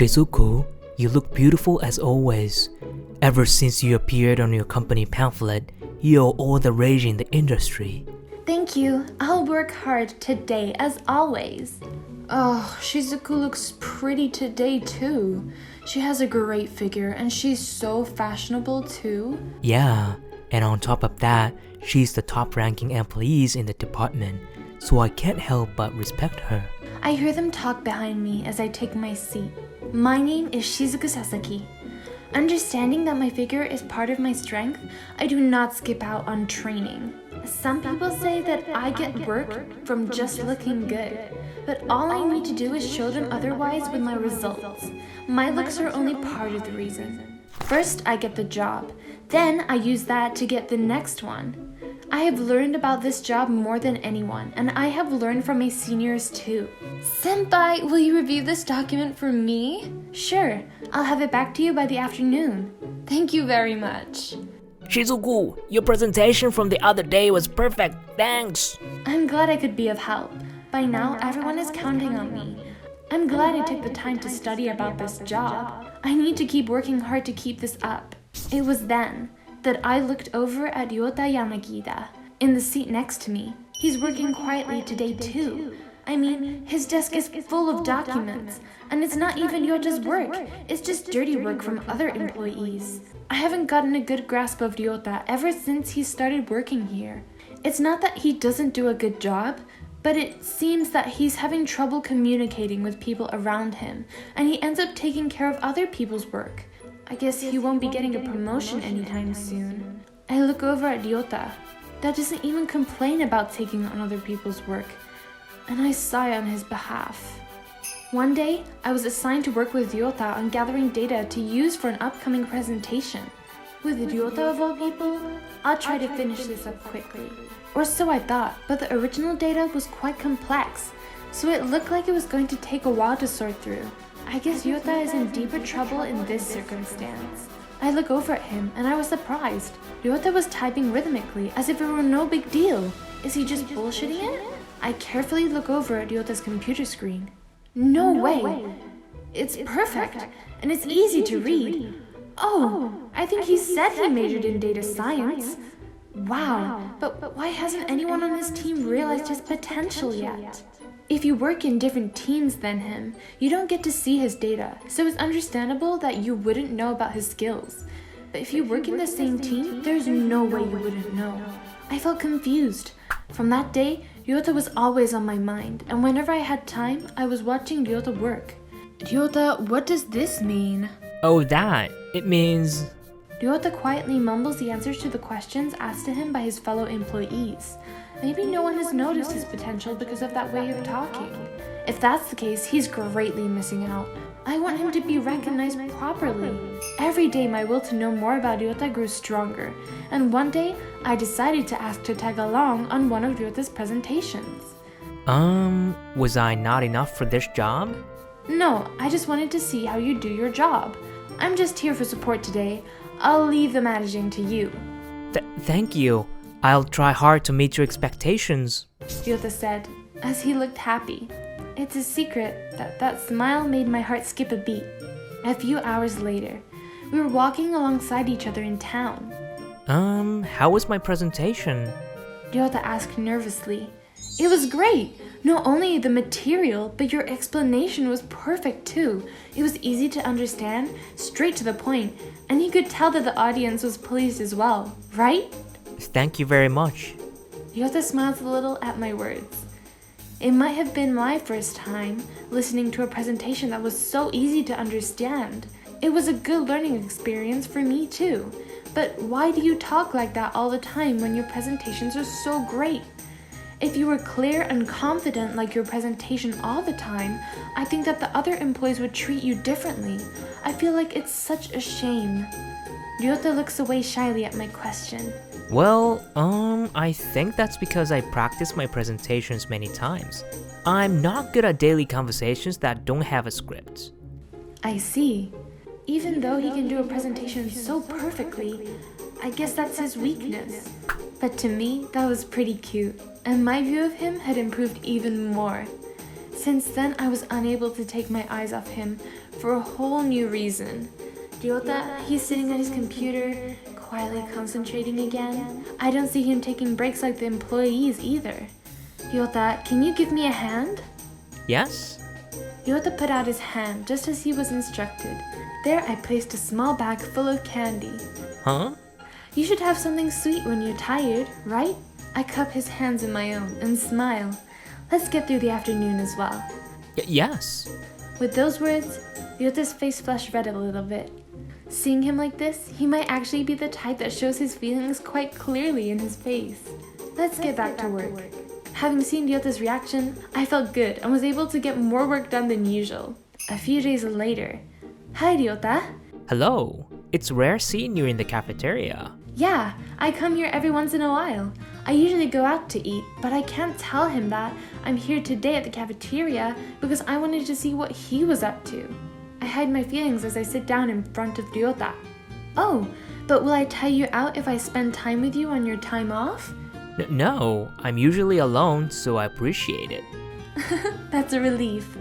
Shizuku, you look beautiful as always. Ever since you appeared on your company pamphlet, you're all the rage in the industry. Thank you. I'll work hard today as always. Oh, Shizuku looks pretty today too. She has a great figure and she's so fashionable too. Yeah, and on top of that, she's the top-ranking employee in the department, so I can't help but respect her. I hear them talk behind me as I take my seat. My name is Shizuku Sasaki. Understanding that my figure is part of my strength, I do not skip out on training. Some people say that I get work from just looking good, but all I need to do is show them otherwise with my results. My looks are only part of the reason. First, I get the job. Then I use that to get the next one. I have learned about this job more than anyone, and I have learned from my seniors too. Senpai, will you review this document for me? Sure, I'll have it back to you by the afternoon. Thank you very much. Shizuku, your presentation from the other day was perfect, thanks! I'm glad I could be of help. By now, everyone is counting on me. I'm glad I took the time to study about this job. I need to keep working hard to keep this up. It was then that I looked over at Ryota Yanagida in the seat next to me. He's working quietly today too. I mean, his desk is full of documents, and it's not even Ryota's work. It's just dirty work from other employees. I haven't gotten a good grasp of Ryota ever since he started working here. It's not that he doesn't do a good job, but it seems that he's having trouble communicating with people around him, and he ends up taking care of other people's work. I guess he won't be getting a promotion anytime soon. I look over at Ryota. That doesn't even complain about taking on other people's work, and I sigh on his behalf. One day, I was assigned to work with Ryota on gathering data to use for an upcoming presentation. With Ryota of all people, I'll try to finish this up quickly. Or so I thought, but the original data was quite complex, so it looked like it was going to take a while to sort through. I guess Ryota is in deeper trouble in this circumstance. I look over at him and I was surprised. Ryota was typing rhythmically as if it were no big deal. Is he just bullshitting it? I carefully look over at Ryota's computer screen. No way! It's perfect, and it's easy to read. Oh, I think he said he majored in data science. Wow, but why hasn't anyone on his team realized his potential yet? If you work in different teams than him, you don't get to see his data, so it's understandable that you wouldn't know about his skills. But if you work in the same team, there's no way you wouldn't know. I felt confused. From that day, Ryota was always on my mind, and whenever I had time, I was watching Ryota work. Ryota, what does this mean? Oh, that. It means... Ryota quietly mumbles the answers to the questions asked to him by his fellow employees. Maybe no one has noticed his potential because of that way of talking. If that's the case, he's greatly missing out. I want him to be recognized properly. Every day my will to know more about Ryota grew stronger, and one day I decided to ask to tag along on one of Ryota's presentations. Was I not enough for this job? No, I just wanted to see how you do your job. I'm just here for support today. I'll leave the managing to you. Thank you. I'll try hard to meet your expectations, Ryota said, as he looked happy. It's a secret that smile made my heart skip a beat. A few hours later, we were walking alongside each other in town. How was my presentation? Ryota asked nervously. It was great! Not only the material, but your explanation was perfect too. It was easy to understand, straight to the point, and you could tell that the audience was pleased as well, right? Thank you very much. Ryota smiled a little at my words. It might have been my first time listening to a presentation that was so easy to understand. It was a good learning experience for me too. But why do you talk like that all the time when your presentations are so great? If you were clear and confident like your presentation all the time, I think that the other employees would treat you differently. I feel like it's such a shame. Ryota looks away shyly at my question. Well, I think that's because I practice my presentations many times. I'm not good at daily conversations that don't have a script. I see. Even though he can do a presentation so perfectly, I guess that's his weakness. But to me, that was pretty cute, and my view of him had improved even more. Since then, I was unable to take my eyes off him for a whole new reason. Ryota, he's sitting at his computer, quietly concentrating again. I don't see him taking breaks like the employees either. Ryota, can you give me a hand? Yes? Ryota put out his hand just as he was instructed. There I placed a small bag full of candy. Huh? You should have something sweet when you're tired, right? I cup his hands in my own and smile. Let's get through the afternoon as well. Yes. With those words, Ryota's face flushed red a little bit. Seeing him like this, he might actually be the type that shows his feelings quite clearly in his face. Let's get back to work. Having seen Ryota's reaction, I felt good and was able to get more work done than usual. A few days later. Hi Ryota. Hello. It's rare seeing you in the cafeteria. Yeah, I come here every once in a while. I usually go out to eat, but I can't tell him that I'm here today at the cafeteria because I wanted to see what he was up to. I hide my feelings as I sit down in front of Ryota. Oh, but will I tell you out if I spend time with you on your time off? No, I'm usually alone, so I appreciate it. That's a relief.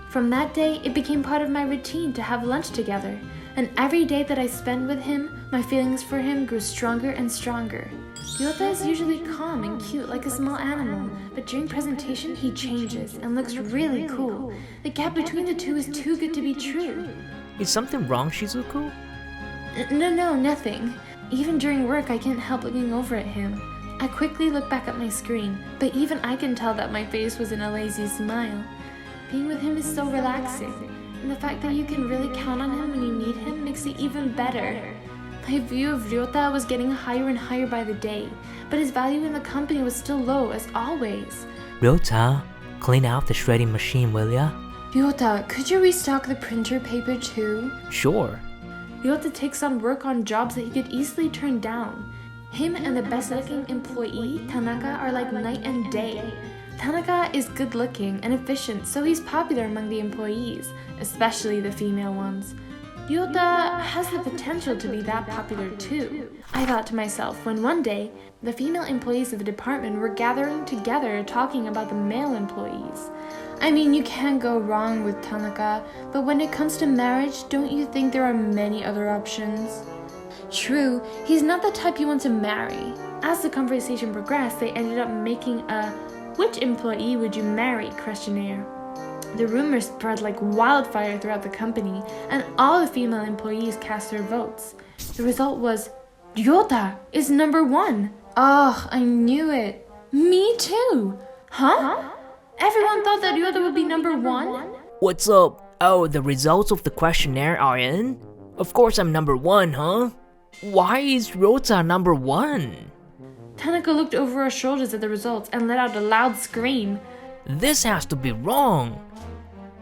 From that day, it became part of my routine to have lunch together, and every day that I spent with him, my feelings for him grew stronger and stronger. Ryota is usually calm and cute like a small animal, but during presentation he changes and looks really cool. The gap between the two is too good to be true. Is something wrong, Shizuku? No, nothing. Even during work I can't help looking over at him. I quickly look back at my screen, but even I can tell that my face was in a lazy smile. Being with him is so relaxing, and the fact that you can really count on him when you need him makes it even better. My view of Ryota was getting higher and higher by the day, but his value in the company was still low as always. Ryota, clean out the shredding machine, will ya? Ryota, could you restock the printer paper too? Sure. Ryota takes on work on jobs that he could easily turn down. Him and the best-looking employee, Tanaka, are like night and day. Tanaka is good-looking and efficient, so he's popular among the employees, especially the female ones. Ryota has the potential to be that popular too, I thought to myself when one day, the female employees of the department were gathering together talking about the male employees. I mean, you can't go wrong with Tanaka, but when it comes to marriage, don't you think there are many other options? True, he's not the type you want to marry. As the conversation progressed, they ended up making a "which employee would you marry?" questionnaire. The rumors spread like wildfire throughout the company, and all the female employees cast their votes. The result was, Ryota is number 1. Oh, I knew it. Me too. Huh? Everyone thought that Ryota would be number 1? What's up? Oh, the results of the questionnaire are in? Of course I'm number 1, huh? Why is Ryota number 1? Tanaka looked over her shoulders at the results and let out a loud scream. This has to be wrong.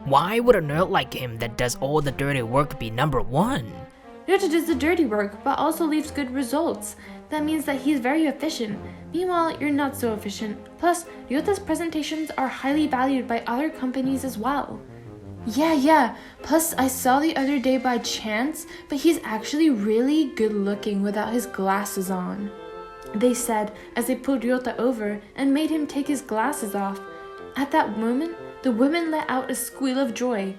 Why would a nerd like him that does all the dirty work be number 1? Ryota does the dirty work, but also leaves good results. That means that he's very efficient. Meanwhile, you're not so efficient. Plus, Ryota's presentations are highly valued by other companies as well. Yeah. Plus, I saw the other day by chance, but he's actually really good looking without his glasses on. They said as they pulled Ryota over and made him take his glasses off. At that moment, the women let out a squeal of joy.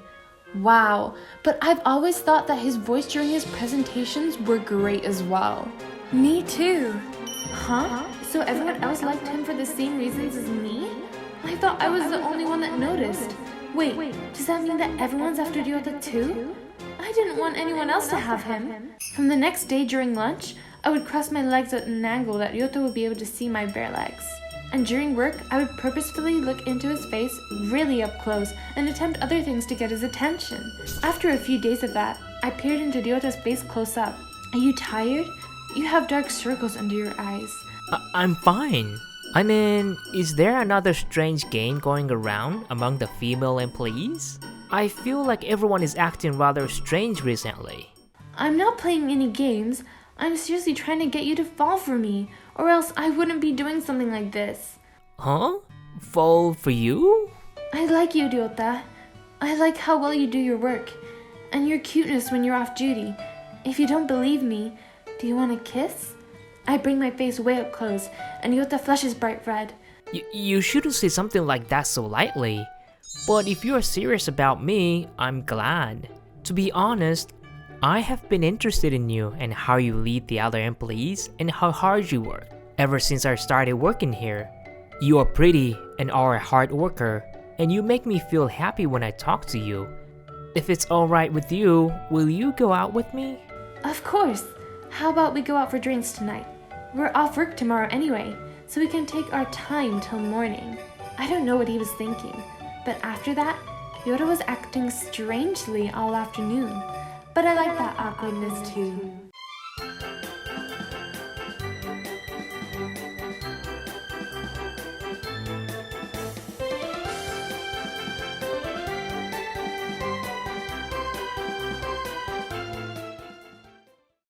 Wow, but I've always thought that his voice during his presentations were great as well. Me too. Huh? So everyone else liked him for the same reasons as me? I thought I was the only one that noticed. Wait, does that mean that everyone's after Ryota too? I didn't want anyone else to have him. From the next day during lunch, I would cross my legs at an angle that Ryota would be able to see my bare legs. And during work, I would purposefully look into his face really up close and attempt other things to get his attention. After a few days of that, I peered into Ryota's face close up. Are you tired? You have dark circles under your eyes. I'm fine. I mean, is there another strange game going around among the female employees? I feel like everyone is acting rather strange recently. I'm not playing any games. I'm seriously trying to get you to fall for me, or else I wouldn't be doing something like this. Huh? Fall for you? I like you, Ryota. I like how well you do your work, and your cuteness when you're off duty. If you don't believe me, do you want a kiss? I bring my face way up close, and Ryota flushes bright red. You shouldn't say something like that so lightly. But if you're serious about me, I'm glad. To be honest, I have been interested in you and how you lead the other employees and how hard you work ever since I started working here. You are pretty and are a hard worker, and you make me feel happy when I talk to you. If it's alright with you, will you go out with me? Of course. How about we go out for drinks tonight? We're off work tomorrow anyway, so we can take our time till morning. I don't know what he was thinking, but after that, Ryota was acting strangely all afternoon. But I like that awkwardness too.